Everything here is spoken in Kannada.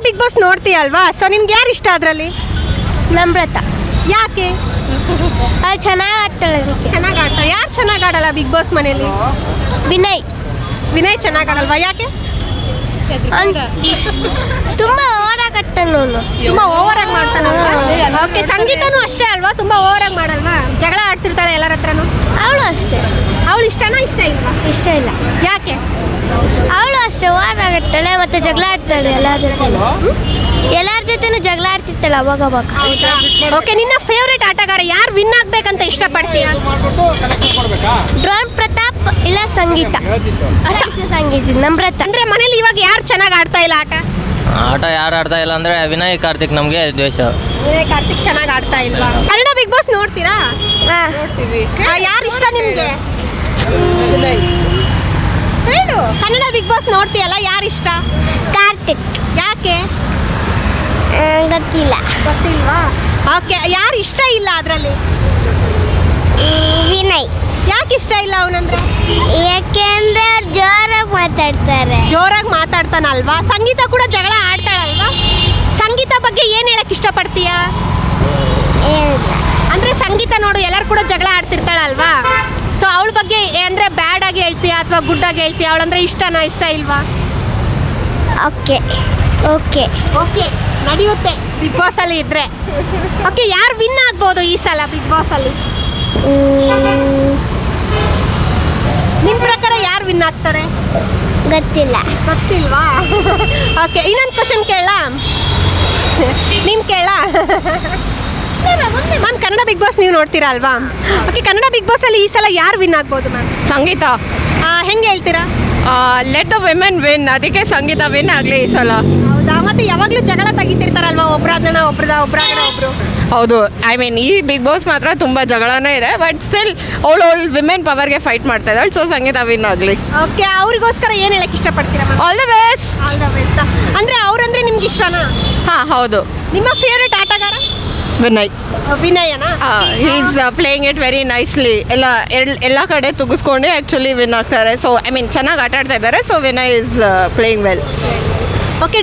ಬಿಗ್ ಬಾಸ್ ನೋಡ್ತೀಯಲ್ವಾ, ಸೊ ನಿನ್ಗೆ ಯಾರು ಇಷ್ಟ ಅದರಲ್ಲಿ? ನಮ್ರತ. ಯಾಕೆ? ಅವ್ರು ಚೆನ್ನಾಗಿ ಆಡ್ತಾಳೆ ಅದಕ್ಕೆ. ಚೆನ್ನಾಗಿ ಆಡ್ತಾರೆ. ಯಾರು ಚೆನ್ನಾಗಿ ಆಡಲ್ಲ ಬಿಗ್ ಬಾಸ್ ಮನೇಲಿ? ವಿನಯ್. ವಿನಯ್ ಚೆನ್ನಾಗಿ ಆಡಲ್ವಾ? ಯಾಕೆ? ತುಂಬ ಓಡಾಕಟ್ಟನು. ತುಂಬ ಓವರ್ ಆಗಿ ಮಾಡ್ತಾನೆ. ಓಕೆ, ಸಂಗೀತನೂ ಅಷ್ಟೇ ಅಲ್ವಾ? ತುಂಬ ಓವರ್ ಆಗಿ ಮಾಡಲ್ವಾ? ಜಗಳ ಆಡ್ತಿರ್ತಾಳೆ ಎಲ್ಲರ ಹತ್ರನೂ. ಅವಳು ಅಷ್ಟೇ. ಅವಳು ಇಷ್ಟನಾ ಇಷ್ಟ ಇಲ್ವಾ? ಇಷ್ಟ ಇಲ್ಲ. ಯಾಕೆ? ಅವಳು ಅಷ್ಟೇ ಓಡಾಕತ್ತಾಳೆ ಮತ್ತು ಜಗಳ ಆಡ್ತಾಳೆ ಎಲ್ಲರ ಜೊತೆನೂ ಜಗಳ ಆಡ್ತಿರ್ತಾಳೆ ಅವಾಗ. ಓಕೆ, ನಿನ್ನ ಫೇವ್ರೇಟ್ ಆಟಗಾರ ಯಾರು ವಿನ್ ಆಗ್ಬೇಕಂತ ಇಷ್ಟಪಡ್ತೀಯ? ಡ್ರೋನ್ ಪ್ರತಾಪ್ ಇಲ್ಲ ಸಂಗೀತ. ಸಂಗೀತ ನಮ್ರತ. ಅಂದ್ರೆ ಮನೇಲಿ ಇವಾಗ ಯಾರು ಚೆನ್ನಾಗಿ ಆಡ್ತಾ ಇಲ್ಲ ಆಟ ಯಾರು ಆಡ್ತಾ ಇಲ್ಲ ಅಂದರೆ ವಿನಯ್ ಕಾರ್ತಿಕ್ ನಮಗೆ ದ್ವೇಷ. ವಿನಯ್ ಕಾರ್ತಿಕ್ ಚೆನ್ನಾಗಿ ಆಡ್ತಾ ಇಲ್ವಾ? ಕನ್ನಡ ಬಿಗ್ ಬಾಸ್ ನೋಡ್ತೀರಾ? ನೋಡ್ತೀವಿ. ಯಾರು ಇಷ್ಟ ನಿಮಗೆ? ಹೇಳು. ಕನ್ನಡ ಬಿಗ್ ಬಾಸ್ ನೋಡ್ತೀಯಲ್ಲ, ಯಾರು ಇಷ್ಟ? ಕಾರ್ತಿಕ್. ಯಾಕೆ? ಗೊತ್ತಿಲ್ಲ. ಗೊತ್ತಿಲ್ವಾ? ಓಕೆ, ಯಾರು ಇಷ್ಟ ಇಲ್ಲ ಅದರಲ್ಲಿ? ವಿನಯ್. ಯಾಕೆ ಇಷ್ಟ ಇಲ್ಲ ಅವನಂದ್ರೆ? ಯಾಕೆಂದ್ರೆ ಜೋರಾಗಿ ಮಾತಾಡ್ತಾರೆ. ಜೋರಾಗಿ ಮಾತಾಡ್ತಾನಲ್ವಾ? ಸಂಗೀತ ಕೂಡ ಜಗಳ ಆಡ್ತಾಳಲ್ವಾ? ಸಂಗೀತ ಬಗ್ಗೆ ಏನು ಹೇಳಕ್ ಇಷ್ಟಪಡ್ತೀಯ? ಅಂದ್ರೆ ಸಂಗೀತ ನೋಡು ಎಲ್ಲರೂ ಕೂಡ ಜಗಳ ಆಡ್ತಿರ್ತಾಳಲ್ವಾ, ಸೊ ಅವಳ ಬಗ್ಗೆ ಅಂದರೆ ಬ್ಯಾಡ್ ಆಗಿ ಹೇಳ್ತೀಯಾ ಅಥವಾ ಗುಡ್ ಆಗಿ ಹೇಳ್ತೀಯಾ? ಅವಳಂದ್ರೆ ಇಷ್ಟನಾ ಇಷ್ಟ ಇಲ್ವಾ? ಓಕೆ ಓಕೆ ಓಕೆ, ನಡೆಯುತ್ತೆ ಬಿಗ್ ಬಾಸಲ್ಲಿ ಇದ್ರೆ. ಓಕೆ, ಯಾರು ವಿನ್ ಆಗ್ಬೋದು ಈ ಸಲ ಬಿಗ್ ಬಾಸಲ್ಲಿ? ನಿಮ್ಮ ಪ್ರಕಾರ ಯಾರು ವಿನ್ ಆಗ್ತಾರೆ? ಗೊತ್ತಿಲ್ಲ. ಗೊತ್ತಿಲ್ವಾ? ಓಕೆ, ಇನ್ನೊಂದು ಕ್ವಶನ್ ಕೇಳಾ? ನೀನು ಕೇಳಾ? ಮ್ಯಾಮ್, ಕನ್ನಡ ಬಿಗ್ ಬಾಸ್ ನೀವು ನೋಡ್ತೀರಾ ಅಲ್ವಾ? ಓಕೆ, ಕನ್ನಡ ಬಿಗ್ ಬಾಸಲ್ಲಿ ಈ ಸಲ ಯಾರು ವಿನ್ ಆಗ್ಬೋದು ಮ್ಯಾಮ್? ಸಂಗೀತ. ಹೆಂಗೆ ಹೇಳ್ತೀರಾ? ಲೆಟ್ ದ ವಿಮೆನ್ ವಿನ್, ಅದಕ್ಕೆ ಸಂಗೀತ ವಿನ್ ಆಗಲಿ ಈ ಸಲ. ಹೌದಾ? ಮತ್ತೆ ಯಾವಾಗಲೂ ಜಗಳ ತೆಗಿತಿರ್ತಾರಲ್ವಾ, ಒಬ್ರಾದನ ಒಬ್ರು. ಹೌದು, ಐ ಮೀನ್ ಈ ಬಿಗ್ ಬಾಸ್ ಮಾತ್ರ ತುಂಬ ಜಗಳನೇ ಇದೆ, ಬಟ್ ಸ್ಟಿಲ್ ಅವಳು ವಿಮೆನ್ ಪವರ್ಗೆ ಫೈಟ್ ಮಾಡ್ತಾ ಇದ್ದಾಳೆ, ಸೊ ಸಂಗೀತ ವಿನ್ ಆಗಲಿ. ಓಕೆ, ಅವ್ರಿಗೋಸ್ಕರ ಏನು ಹೇಳಕ್ಕೆ ಇಷ್ಟಪಡ್ತೀರಾ ma'am? All the best. All the best. ಅಂದರೆ ಅವ್ರಂದ್ರೆ ನಿಮ್ಗೆ ಇಷ್ಟನಾ? ಹಾಂ, ಹೌದು. ನಿಮ್ಮ ಫೇವ್ರೆಟ್ ಆಟಗಾರ? ವಿನಯ್. ವಿನಯನಾ? Is playing it very nicely. ಎಲ್ಲ ಕಡೆ ತುಗಿಸ್ಕೊಂಡು ಆ್ಯಕ್ಚುಲಿ ವಿನ್ ಆಗ್ತಾರೆ. ಸೊ ಐ ಮೀನ್ ಚೆನ್ನಾಗಿ ಆಟ ಆಡ್ತಾ ಇದ್ದಾರೆ. So Vinay is playing well. Okay.